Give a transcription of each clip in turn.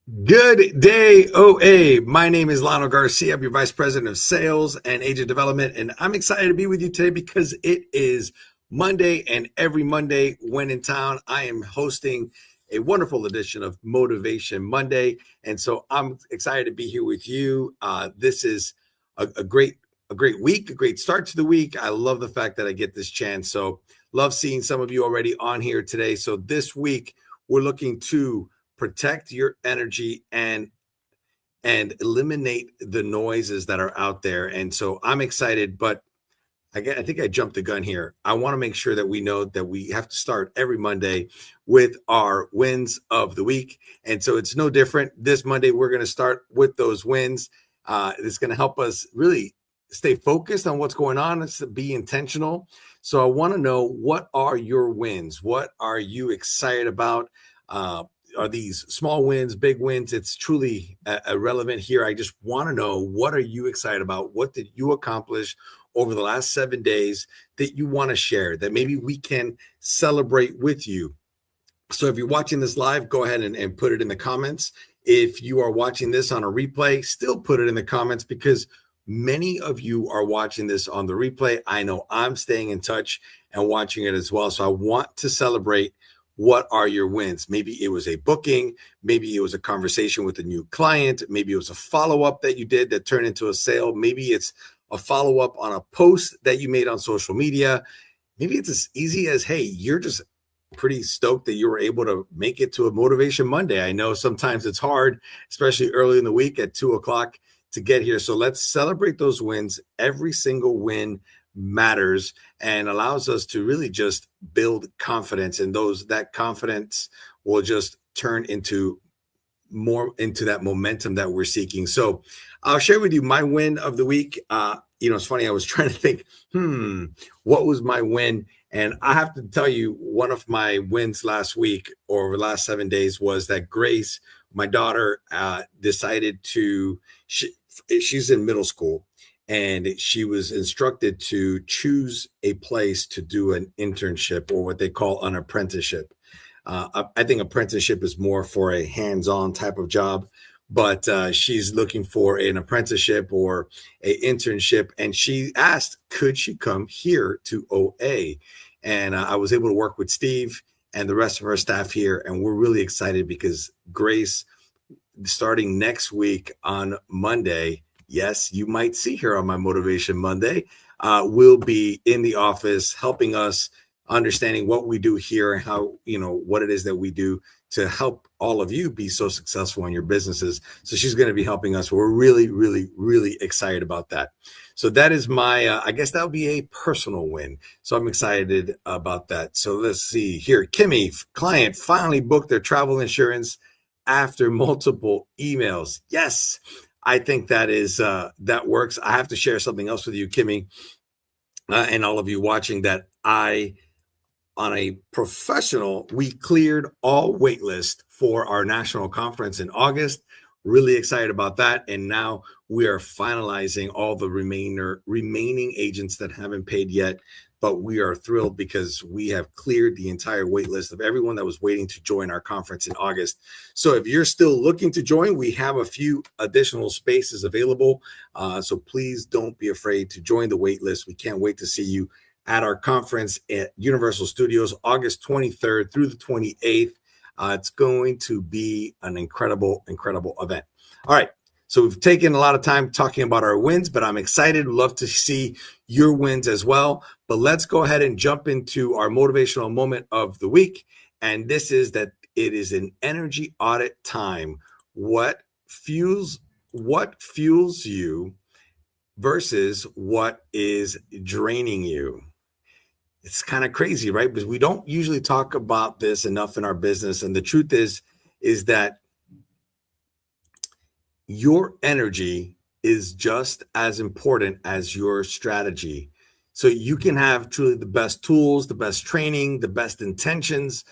Good day, OA. My name is Lionel Garcia. I'm your Vice President of Sales and Agent Development, and I'm excited to be with you today because it is Monday, and every Monday when in town, I am hosting a wonderful edition of Motivation Monday, and so I'm excited to be here with you. This is a great week, a great start to the week. I love the fact that I get this chance. So love seeing some of you already on here today. So this week, we're looking to protect your energy and eliminate the noises that are out there. And so I'm excited, but I think I jumped the gun here. I want to make sure that we know that we have to start every Monday with our wins of the week. And so it's no different. This Monday, we're going to start with those wins. It's going to help us really stay focused on what's going on. It's to be intentional. So I want to know, what are your wins? What are you excited about? Are these small wins, big wins? It's truly irrelevant here. I just want to know, what are you excited about? What did you accomplish over the last 7 days that you want to share, that maybe we can celebrate with you? So if you're watching this live, go ahead and put it in the comments. If you are watching this on a replay, still put it in the comments, because many of you are watching this on the replay. I know I'm staying in touch and watching it as well. So I want to celebrate. What are your wins? Maybe it was a booking. Maybe it was a conversation with a new client. Maybe it was a follow-up that you did that turned into a sale. Maybe it's a follow-up on a post that you made on social media. Maybe it's as easy as, hey, you're just pretty stoked that you were able to make it to a Motivation Monday. I know sometimes it's hard, especially early in the week at 2:00 to get here. So let's celebrate those wins. Every single win matters and allows us to really just build confidence, and that confidence will just turn into more into that momentum that we're seeking. So I'll share with you my win of the week. It's funny, I was trying to think, what was my win? And I have to tell you, one of my wins last week, or over the last 7 days, was that Grace, my daughter, decided she's in middle school, and she was instructed to choose a place to do an internship, or what they call an apprenticeship. I think apprenticeship is more for a hands-on type of job, but she's looking for an apprenticeship or an internship, and she asked, could she come here to OA? And I was able to work with Steve and the rest of our staff here, and we're really excited because Grace, starting next week on Monday, yes, you might see her on my Motivation Monday, will be in the office helping us, understanding what we do here and how, what it is that we do to help all of you be so successful in your businesses. So she's going to be helping us. We're really, really, really excited about that. So that is I guess that would be a personal win. So I'm excited about that. So let's see here. Kimmy, client finally booked their travel insurance after multiple emails. Yes, I think that works. I have to share something else with you, Kimmy, and all of you watching, that on a professional, we cleared all waitlist for our national conference in August. Really excited about that. And now we are finalizing all the remaining agents that haven't paid yet. But we are thrilled because we have cleared the entire wait list of everyone that was waiting to join our conference in August. So if you're still looking to join, we have a few additional spaces available. So please don't be afraid to join the wait list. We can't wait to see you at our conference at Universal Studios, August 23rd through the 28th. It's going to be an incredible, incredible event. All right. So we've taken a lot of time talking about our wins, but I'm excited. Love to see your wins as well. But let's go ahead and jump into our motivational moment of the week. And this is that it is an energy audit time. What fuels you versus what is draining you? It's kind of crazy, right? Because we don't usually talk about this enough in our business. And the truth is that your energy is just as important as your strategy. So you can have truly the best tools, the best training, the best intentions,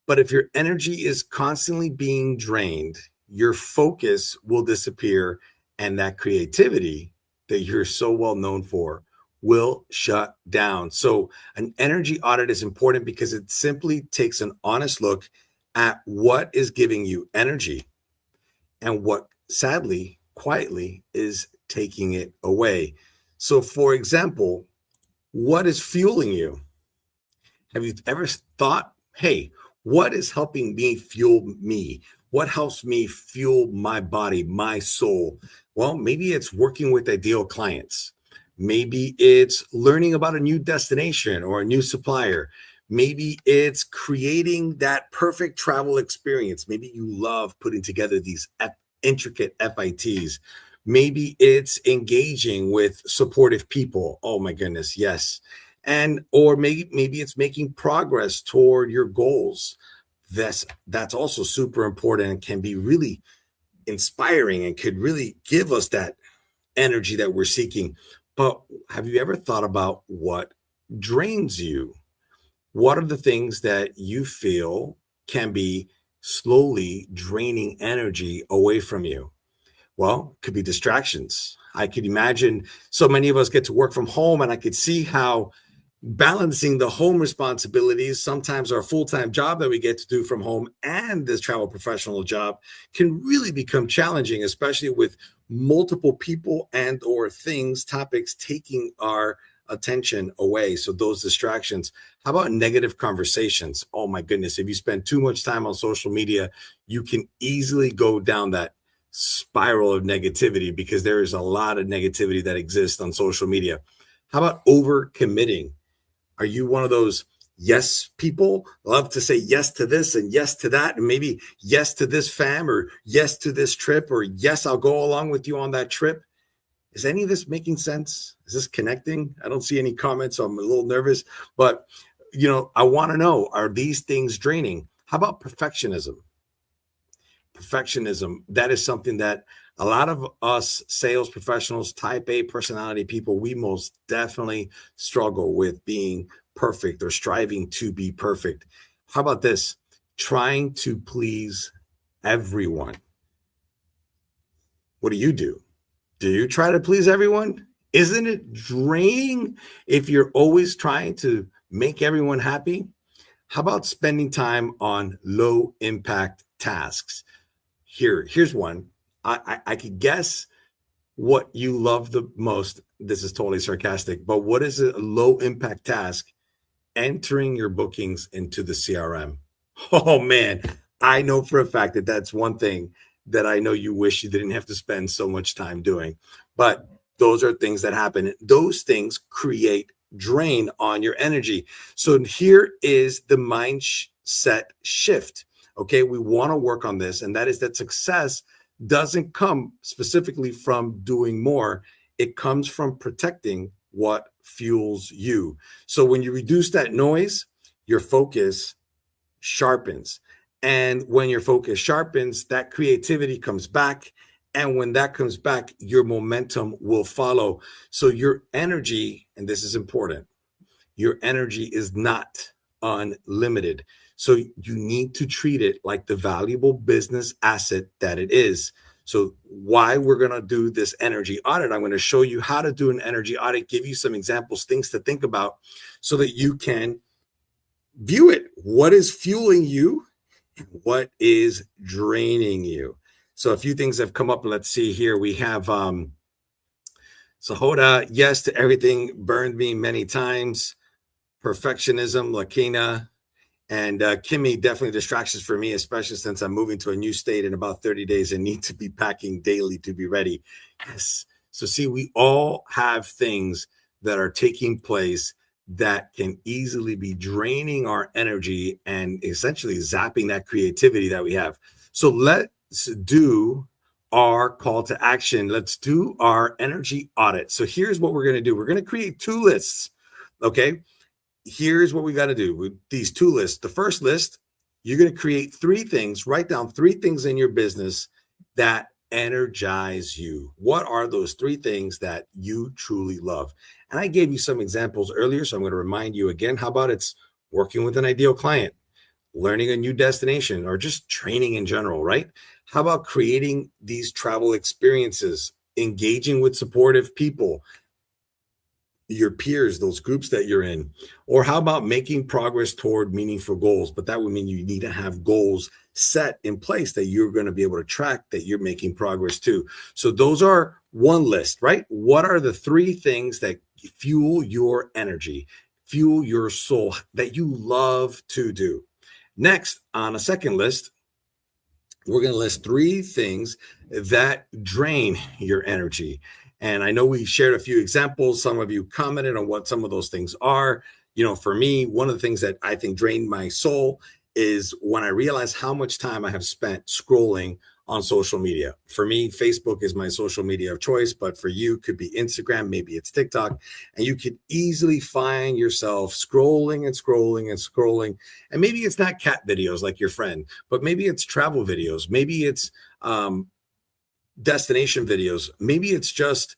but if your energy is constantly being drained, your focus will disappear, and that creativity that you're so well known for will shut down. So an energy audit is important because it simply takes an honest look at what is giving you energy. and what sadly, quietly, is taking it away. So, for example, what is fueling you? Have you ever thought, hey, what is helping me fuel me? What helps me fuel my body, my soul? Well, maybe it's working with ideal clients. Maybe it's learning about a new destination or a new supplier. Maybe it's creating that perfect travel experience. Maybe you love putting together these intricate FITs. Maybe it's engaging with supportive people. Oh my goodness, yes. And or maybe it's making progress toward your goals. That's also super important and can be really inspiring and could really give us that energy that we're seeking. But have you ever thought about what drains you? What are the things that you feel can be slowly draining energy away from you? Well, it could be distractions. I could imagine so many of us get to work from home, and I could see how balancing the home responsibilities, sometimes our full-time job that we get to do from home and this travel professional job, can really become challenging, especially with multiple people and or things, topics taking our attention away. So those distractions. How about negative conversations? Oh my goodness, if you spend too much time on social media, you can easily go down that spiral of negativity because there is a lot of negativity that exists on social media. How about overcommitting? Are you one of those yes people? Love to say yes to this and yes to that, and maybe yes to this fam or yes to this trip or yes, I'll go along with you on that trip. Is any of this making sense? Is this connecting? I don't see any comments, so I'm a little nervous. But I want to know, are these things draining? How about perfectionism? Perfectionism, that is something that a lot of us sales professionals, type A personality people, we most definitely struggle with being perfect or striving to be perfect. How about this? Trying to please everyone. What do you do? Do you try to please everyone? Isn't it draining if you're always trying to make everyone happy? How about spending time on low impact tasks? Here's one. I could guess what you love the most. This is totally sarcastic, but what is a low impact task? Entering your bookings into the CRM. Oh man, I know for a fact that that's one thing that I know you wish you didn't have to spend so much time doing. But those are things that happen. Those things create drain on your energy. So here is the mindset shift. Okay, we want to work on this, and that is that success doesn't come specifically from doing more. It comes from protecting what fuels you. So when you reduce that noise, your focus sharpens. And when your focus sharpens, that creativity comes back. And when that comes back, your momentum will follow. So your energy, and this is important, your energy is not unlimited. So you need to treat it like the valuable business asset that it is. So why we're going to do this energy audit, I'm going to show you how to do an energy audit, give you some examples, things to think about so that you can view it. What is fueling you? What is draining you? So a few things have come up. Let's see here. We have Sahoda, yes to everything, burned me many times. Perfectionism, Lakina, and Kimmy, definitely distractions for me, especially since I'm moving to a new state in about 30 days and need to be packing daily to be ready. Yes. So see, we all have things that are taking place that can easily be draining our energy and essentially zapping that creativity that we have. So let's do our call to action. Let's do our energy audit. So here's what we're going to do. We're going to create two lists. Okay. Here's what we got to do with these two lists. The first list, you're going to create three things, write down three things in your business that energize you. What are those three things that you truly love? And I gave you some examples earlier, so I'm going to remind you again. How about it's working with an ideal client, learning a new destination, or just training in general, right? How about creating these travel experiences, engaging with supportive people, your peers, those groups that you're in? Or how about making progress toward meaningful goals? But that would mean you need to have goals set in place that you're going to be able to track that you're making progress to. So those are one list, right? What are the three things that fuel your energy, fuel your soul, that you love to do? Next, on a second list, we're going to list three things that drain your energy. And I know we shared a few examples. Some of you commented on what some of those things are. You know, for me, one of the things that I think drained my soul is when I realize how much time I have spent scrolling on social media. For me, Facebook is my social media of choice, but for you, it could be Instagram, maybe it's TikTok, and you could easily find yourself scrolling and scrolling and scrolling. And maybe it's not cat videos like your friend, but maybe it's travel videos, maybe it's destination videos, maybe it's just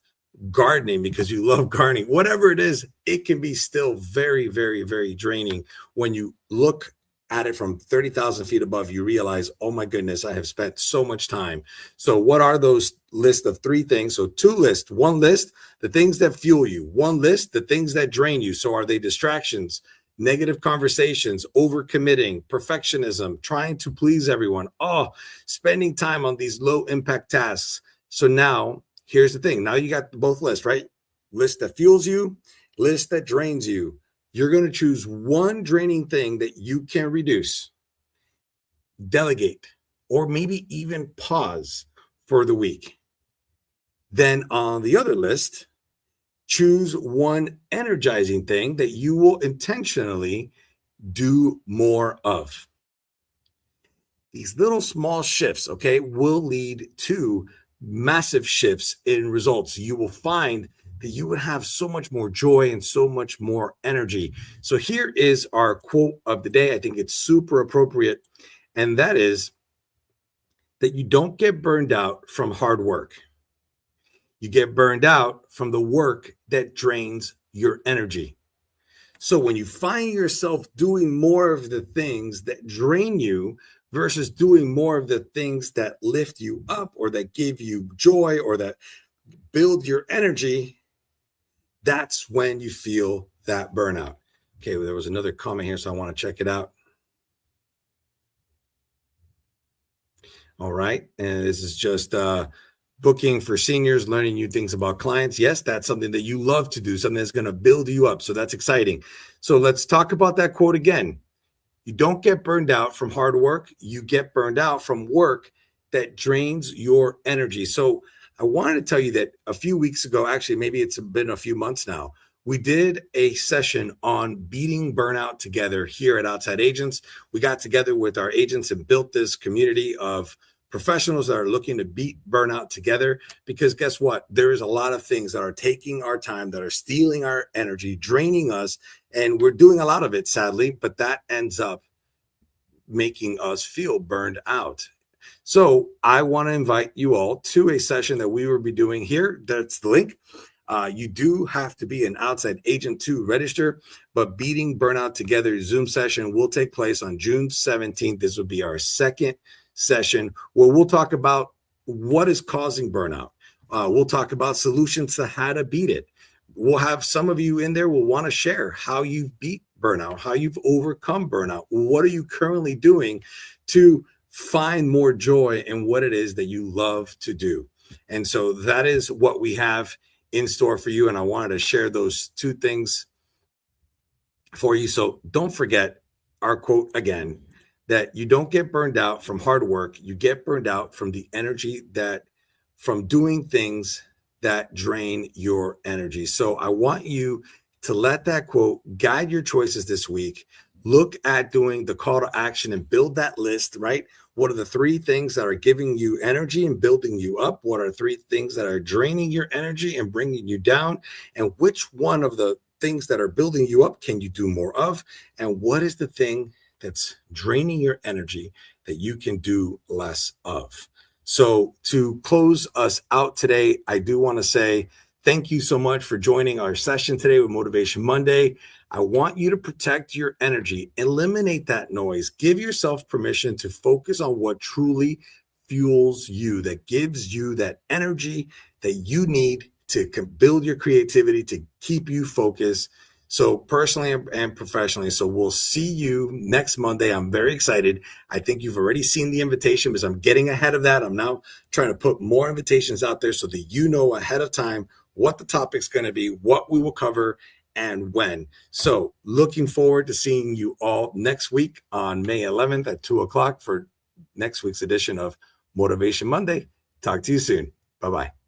gardening because you love gardening. Whatever it is, it can be still very, very, very draining when you look at it from 30,000 feet above. You realize, oh my goodness, I have spent so much time. So what are those list of three things? So two lists, one list, the things that fuel you, one list, the things that drain you. So are they distractions, negative conversations, overcommitting, perfectionism, trying to please everyone, spending time on these low impact tasks? So now here's the thing. Now you got both lists, right? List that fuels you, list that drains you. You're going to choose one draining thing that you can reduce, delegate, or maybe even pause for the week. Then on the other list, choose one energizing thing that you will intentionally do more of. These little small shifts, okay, will lead to massive shifts in results. You will find that you would have so much more joy and so much more energy. So here is our quote of the day. I think it's super appropriate. And that is that you don't get burned out from hard work. You get burned out from the work that drains your energy. So when you find yourself doing more of the things that drain you versus doing more of the things that lift you up or that give you joy or that build your energy, that's when you feel that burnout. Okay, well, there was another comment here, so I want to check it out. All right, and this is just booking for seniors, learning new things about clients. Yes, that's something that you love to do, something that's going to build you up. So that's exciting. So let's talk about that quote again. You don't get burned out from hard work. You get burned out from work that drains your energy. So I wanted to tell you that a few weeks ago, actually, maybe it's been a few months now, we did a session on beating burnout together here at Outside Agents. We got together with our agents and built this community of professionals that are looking to beat burnout together, because guess what? There is a lot of things that are taking our time, that are stealing our energy, draining us, and we're doing a lot of it, sadly, but that ends up making us feel burned out. So I want to invite you all to a session that we will be doing here. That's the link. You do have to be an outside agent to register, but Beating Burnout Together Zoom session will take place on June 17th. This will be our second session where we'll talk about what is causing burnout. We'll talk about solutions to how to beat it. We'll have some of you in there will want to share how you've beat burnout, how you've overcome burnout. What are you currently doing to find more joy in what it is that you love to do? And so that is what we have in store for you. And I wanted to share those two things for you. So don't forget our quote again, that you don't get burned out from hard work. You get burned out from the energy from doing things that drain your energy. So I want you to let that quote guide your choices this week. Look at doing the call to action and build that list, right? What are the three things that are giving you energy and building you up? What are three things that are draining your energy and bringing you down? And which one of the things that are building you up can you do more of? And what is the thing that's draining your energy that you can do less of? So to close us out today, I do want to say thank you so much for joining our session today with Motivation Monday. I want you to protect your energy, eliminate that noise, give yourself permission to focus on what truly fuels you, that gives you that energy that you need to build your creativity, to keep you focused. So personally and professionally. So we'll see you next Monday. I'm very excited. I think you've already seen the invitation because I'm getting ahead of that. I'm now trying to put more invitations out there so that you know ahead of time what the topic's going to be, what we will cover, and when. So looking forward to seeing you all next week on May 11th at 2:00 for next week's edition of Motivation Monday. Talk to you soon. Bye-bye.